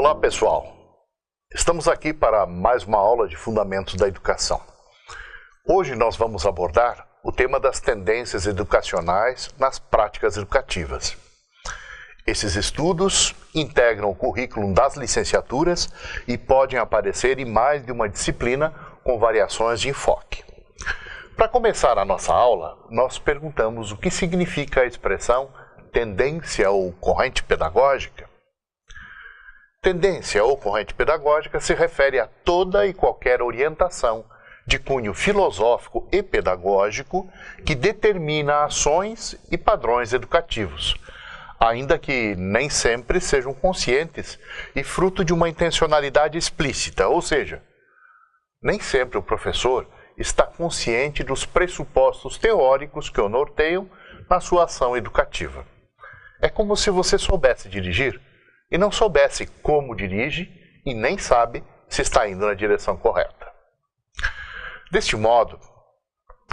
Olá pessoal, estamos aqui para mais uma aula de Fundamentos da Educação. Hoje nós vamos abordar o tema das tendências educacionais nas práticas educativas. Esses estudos integram o currículo das licenciaturas e podem aparecer em mais de uma disciplina com variações de enfoque. Para começar a nossa aula, nós perguntamos o que significa a expressão tendência ou corrente pedagógica. Tendência ou corrente pedagógica se refere a toda e qualquer orientação de cunho filosófico e pedagógico que determina ações e padrões educativos, ainda que nem sempre sejam conscientes e fruto de uma intencionalidade explícita, ou seja, nem sempre o professor está consciente dos pressupostos teóricos que o norteiam na sua ação educativa. É como se você soubesse dirigir e não soubesse como dirige e nem sabe se está indo na direção correta. Deste modo,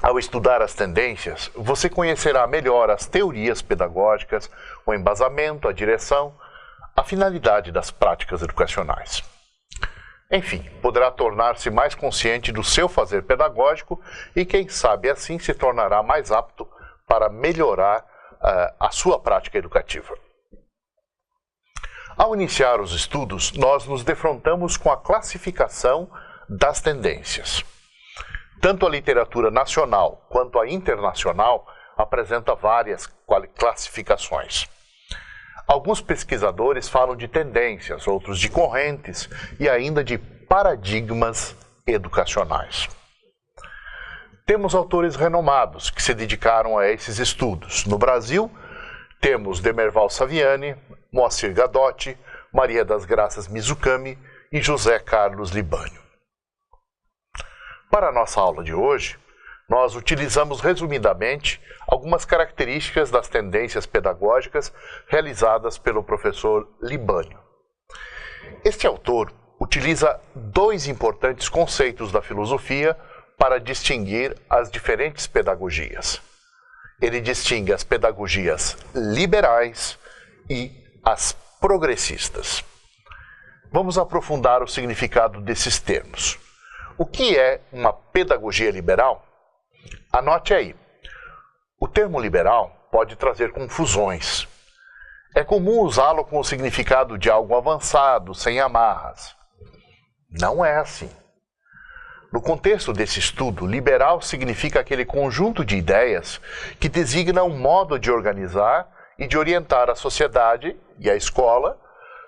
ao estudar as tendências, você conhecerá melhor as teorias pedagógicas, o embasamento, a direção, a finalidade das práticas educacionais. Enfim, poderá tornar-se mais consciente do seu fazer pedagógico e, quem sabe, assim se tornará mais apto para melhorar a sua prática educativa. Ao iniciar os estudos, nós nos defrontamos com a classificação das tendências. Tanto a literatura nacional quanto a internacional apresenta várias classificações. Alguns pesquisadores falam de tendências, outros de correntes e ainda de paradigmas educacionais. Temos autores renomados que se dedicaram a esses estudos. No Brasil, temos Demerval Saviani, Moacir Gadotti, Maria das Graças Mizukami e José Carlos Libânio. Para a nossa aula de hoje, nós utilizamos resumidamente algumas características das tendências pedagógicas realizadas pelo professor Libânio. Este autor utiliza dois importantes conceitos da filosofia para distinguir as diferentes pedagogias. Ele distingue as pedagogias liberais e as progressistas. Vamos aprofundar o significado desses termos. O que é uma pedagogia liberal? Anote aí. O termo liberal pode trazer confusões. É comum usá-lo com o significado de algo avançado, sem amarras. Não é assim. No contexto desse estudo, liberal significa aquele conjunto de ideias que designa um modo de organizar e de orientar a sociedade e a escola,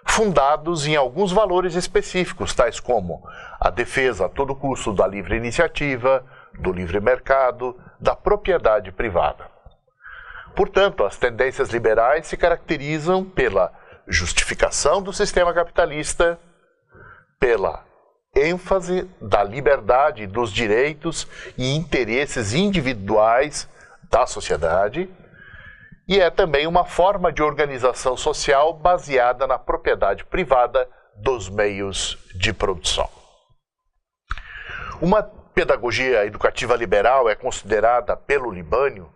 fundados em alguns valores específicos, tais como a defesa a todo custo da livre iniciativa, do livre mercado, da propriedade privada. Portanto, as tendências liberais se caracterizam pela justificação do sistema capitalista, pela ênfase da liberdade dos direitos e interesses individuais da sociedade, e é também uma forma de organização social baseada na propriedade privada dos meios de produção. Uma pedagogia educativa liberal é considerada pelo Libânio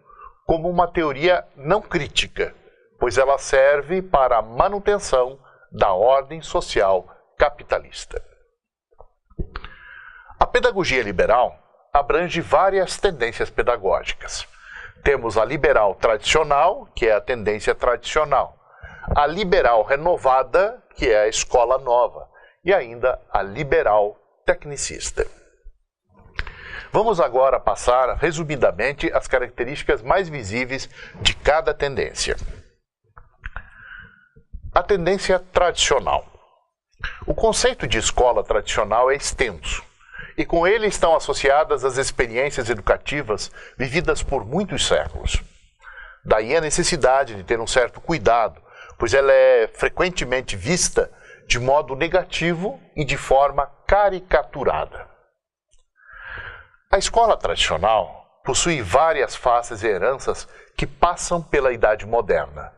como uma teoria não crítica, pois ela serve para a manutenção da ordem social capitalista. A pedagogia liberal abrange várias tendências pedagógicas. Temos a liberal tradicional, que é a tendência tradicional, a liberal renovada, que é a escola nova, e ainda a liberal tecnicista. Vamos agora passar, resumidamente, as características mais visíveis de cada tendência. A tendência tradicional. O conceito de escola tradicional é extenso, e com ele estão associadas as experiências educativas vividas por muitos séculos. Daí a necessidade de ter um certo cuidado, pois ela é frequentemente vista de modo negativo e de forma caricaturada. A escola tradicional possui várias faces e heranças que passam pela Idade Moderna.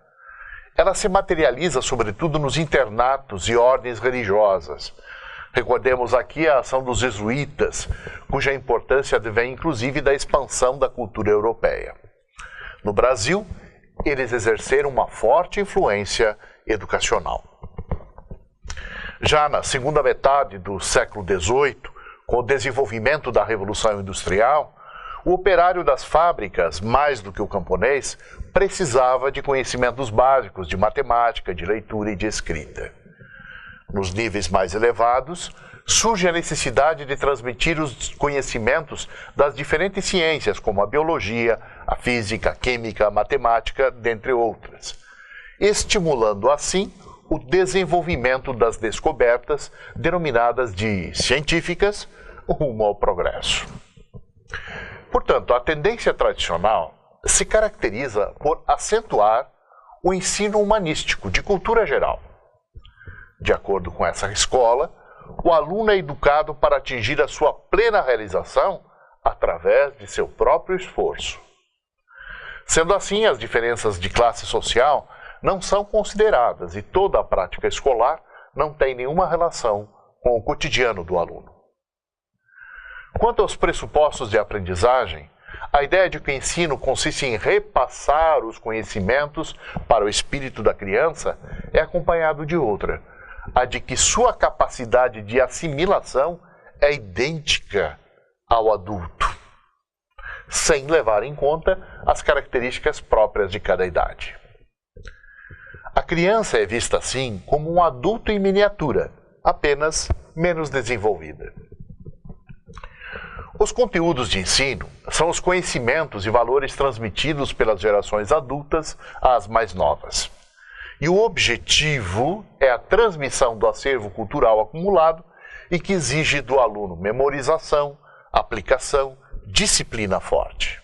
Ela se materializa sobretudo nos internatos e ordens religiosas. Recordemos aqui a ação dos jesuítas, cuja importância advém inclusive da expansão da cultura europeia. No Brasil, eles exerceram uma forte influência educacional. Já na segunda metade do século XVIII, com o desenvolvimento da Revolução Industrial, o operário das fábricas, mais do que o camponês, precisava de conhecimentos básicos de matemática, de leitura e de escrita. Nos níveis mais elevados, surge a necessidade de transmitir os conhecimentos das diferentes ciências, como a biologia, a física, a química, a matemática, dentre outras, estimulando assim o desenvolvimento das descobertas denominadas de científicas rumo ao progresso. Portanto, a tendência tradicional se caracteriza por acentuar o ensino humanístico de cultura geral. De acordo com essa escola, o aluno é educado para atingir a sua plena realização através de seu próprio esforço. Sendo assim, as diferenças de classe social não são consideradas e toda a prática escolar não tem nenhuma relação com o cotidiano do aluno. Quanto aos pressupostos de aprendizagem, a ideia de que o ensino consiste em repassar os conhecimentos para o espírito da criança é acompanhado de outra, a de que sua capacidade de assimilação é idêntica ao adulto, sem levar em conta as características próprias de cada idade. A criança é vista assim como um adulto em miniatura, apenas menos desenvolvida. Os conteúdos de ensino são os conhecimentos e valores transmitidos pelas gerações adultas às mais novas. E o objetivo é a transmissão do acervo cultural acumulado e que exige do aluno memorização, aplicação, disciplina forte.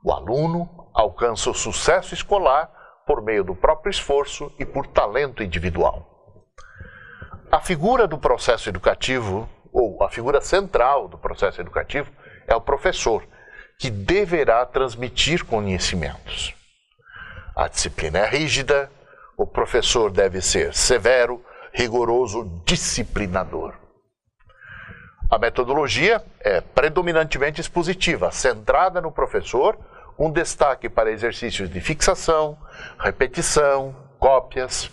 O aluno alcança o sucesso escolar por meio do próprio esforço e por talento individual. A figura do processo educativo, ou a figura central do processo educativo, é o professor, que deverá transmitir conhecimentos. A disciplina é rígida, o professor deve ser severo, rigoroso, disciplinador. A metodologia é predominantemente expositiva, centrada no professor, com destaque para exercícios de fixação, repetição, cópias.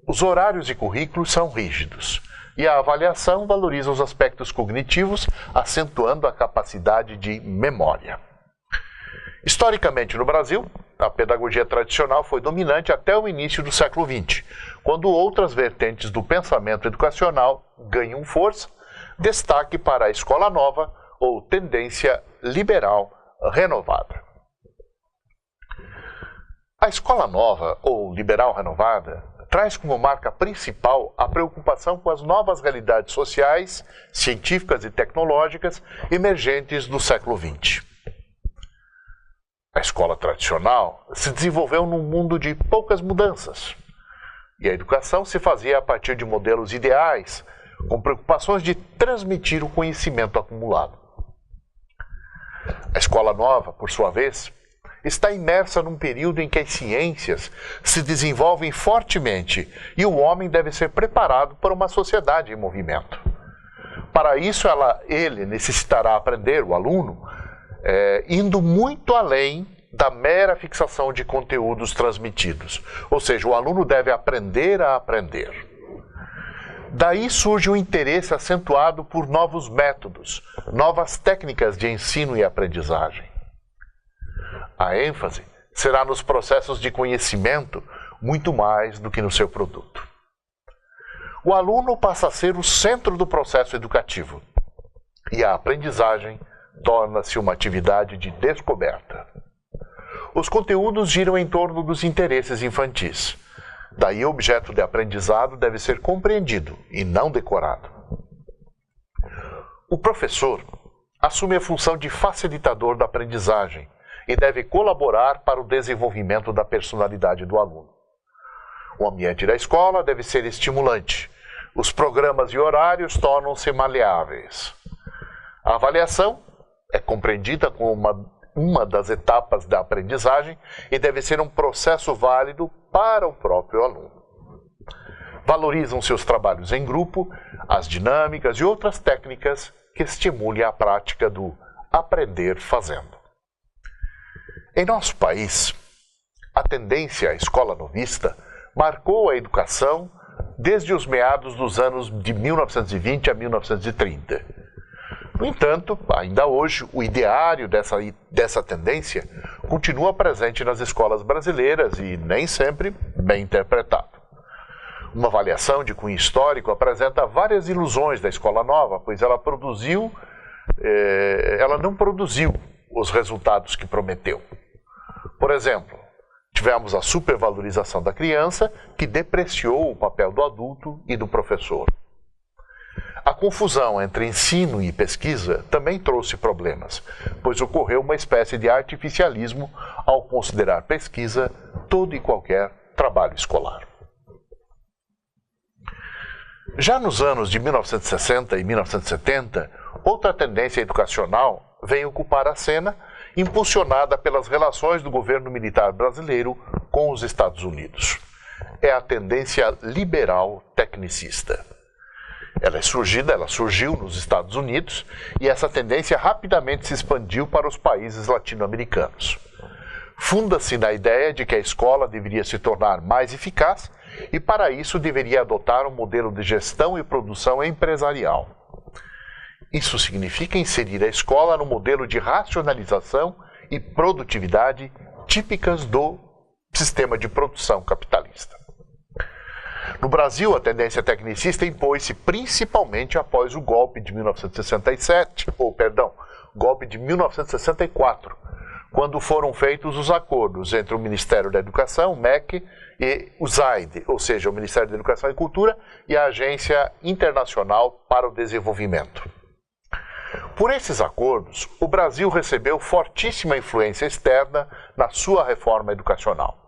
Os horários e currículos são rígidos e a avaliação valoriza os aspectos cognitivos, acentuando a capacidade de memória. Historicamente no Brasil, a pedagogia tradicional foi dominante até o início do século XX, quando outras vertentes do pensamento educacional ganham força, destaque para a escola nova ou tendência liberal renovada. A escola nova ou liberal renovada traz como marca principal a preocupação com as novas realidades sociais, científicas e tecnológicas emergentes do século XX. A escola tradicional se desenvolveu num mundo de poucas mudanças, e a educação se fazia a partir de modelos ideais, com preocupações de transmitir o conhecimento acumulado. A escola nova, por sua vez, está imersa num período em que as ciências se desenvolvem fortemente e o homem deve ser preparado para uma sociedade em movimento. Para isso, ele necessitará aprender, o aluno, indo muito além da mera fixação de conteúdos transmitidos. Ou seja, o aluno deve aprender a aprender. Daí surge o interesse acentuado por novos métodos, novas técnicas de ensino e aprendizagem. A ênfase será nos processos de conhecimento muito mais do que no seu produto. O aluno passa a ser o centro do processo educativo e a aprendizagem torna-se uma atividade de descoberta. Os conteúdos giram em torno dos interesses infantis. Daí o objeto de aprendizado deve ser compreendido e não decorado. O professor assume a função de facilitador da aprendizagem e deve colaborar para o desenvolvimento da personalidade do aluno. O ambiente da escola deve ser estimulante. Os programas e horários tornam-se maleáveis. A avaliação é compreendida como uma das etapas da aprendizagem e deve ser um processo válido para o próprio aluno. Valorizam-se os trabalhos em grupo, as dinâmicas e outras técnicas que estimulem a prática do aprender fazendo. Em nosso país, a tendência à escola novista marcou a educação desde os meados dos anos de 1920 a 1930. No entanto, ainda hoje, o ideário dessa tendência continua presente nas escolas brasileiras e nem sempre bem interpretado. Uma avaliação de cunho histórico apresenta várias ilusões da escola nova, pois ela não produziu os resultados que prometeu. Por exemplo, tivemos a supervalorização da criança, que depreciou o papel do adulto e do professor. A confusão entre ensino e pesquisa também trouxe problemas, pois ocorreu uma espécie de artificialismo ao considerar pesquisa todo e qualquer trabalho escolar. Já nos anos de 1960 e 1970, outra tendência educacional veio ocupar a cena, impulsionada pelas relações do governo militar brasileiro com os Estados Unidos. É a tendência liberal tecnicista. Ela surgiu nos Estados Unidos e essa tendência rapidamente se expandiu para os países latino-americanos. Funda-se na ideia de que a escola deveria se tornar mais eficaz e, para isso, deveria adotar um modelo de gestão e produção empresarial. Isso significa inserir a escola no modelo de racionalização e produtividade típicas do sistema de produção capitalista. No Brasil, a tendência tecnicista impôs-se principalmente após o golpe de 1964, quando foram feitos os acordos entre o Ministério da Educação, o MEC, e o ZAID, ou seja, o Ministério da Educação e Cultura, e a Agência Internacional para o Desenvolvimento. Por esses acordos, o Brasil recebeu fortíssima influência externa na sua reforma educacional.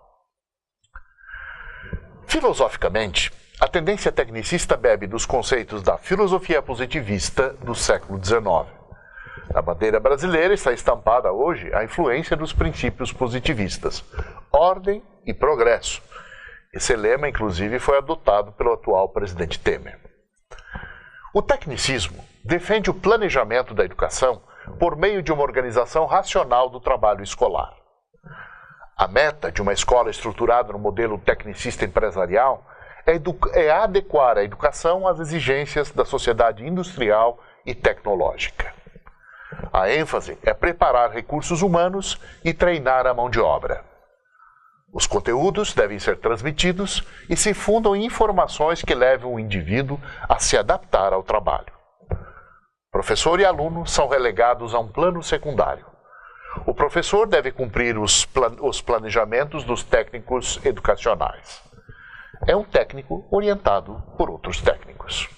Filosoficamente, a tendência tecnicista bebe dos conceitos da filosofia positivista do século XIX. Na bandeira brasileira está estampada hoje a influência dos princípios positivistas, ordem e progresso. Esse lema, inclusive, foi adotado pelo atual presidente Temer. O tecnicismo defende o planejamento da educação por meio de uma organização racional do trabalho escolar. A meta de uma escola estruturada no modelo tecnicista empresarial é adequar a educação às exigências da sociedade industrial e tecnológica. A ênfase é preparar recursos humanos e treinar a mão de obra. Os conteúdos devem ser transmitidos e se fundam em informações que levem o indivíduo a se adaptar ao trabalho. Professor e aluno são relegados a um plano secundário. O professor deve cumprir os planejamentos dos técnicos educacionais. É um técnico orientado por outros técnicos.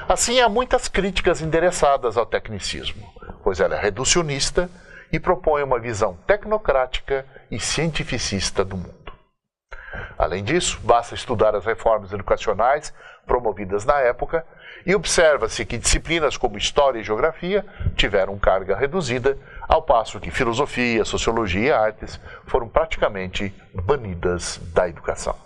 Assim, há muitas críticas endereçadas ao tecnicismo, pois ela é reducionista e propõe uma visão tecnocrática e cientificista do mundo. Além disso, basta estudar as reformas educacionais promovidas na época e observa-se que disciplinas como História e Geografia tiveram carga reduzida, ao passo que Filosofia, Sociologia e Artes foram praticamente banidas da educação.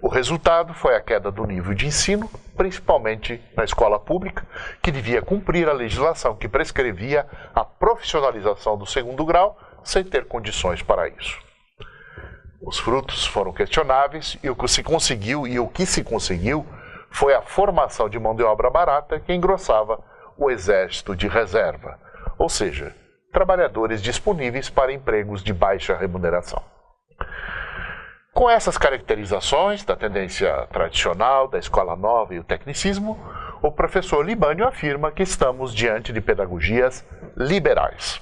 O resultado foi a queda do nível de ensino, principalmente na escola pública, que devia cumprir a legislação que prescrevia a profissionalização do segundo grau sem ter condições para isso. Os frutos foram questionáveis e o que se conseguiu foi a formação de mão de obra barata que engrossava o exército de reserva, ou seja, trabalhadores disponíveis para empregos de baixa remuneração. Com essas caracterizações da tendência tradicional, da escola nova e o tecnicismo, o professor Libânio afirma que estamos diante de pedagogias liberais.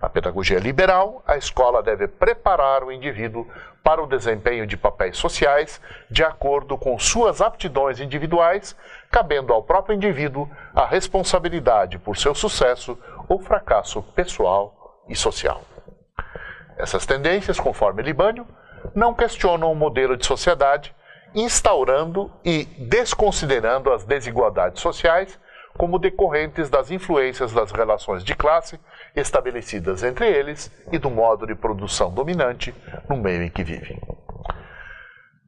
Na pedagogia liberal, a escola deve preparar o indivíduo para o desempenho de papéis sociais de acordo com suas aptidões individuais, cabendo ao próprio indivíduo a responsabilidade por seu sucesso ou fracasso pessoal e social. Essas tendências, conforme Libânio, não questionam o modelo de sociedade, instaurando e desconsiderando as desigualdades sociais como decorrentes das influências das relações de classe estabelecidas entre eles e do modo de produção dominante no meio em que vivem.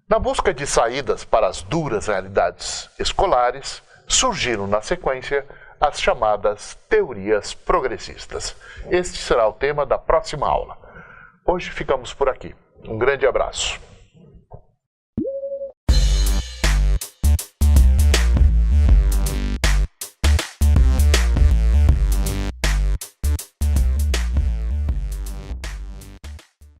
Na busca de saídas para as duras realidades escolares, surgiram na sequência as chamadas teorias progressistas. Este será o tema da próxima aula. Hoje ficamos por aqui. Um grande abraço.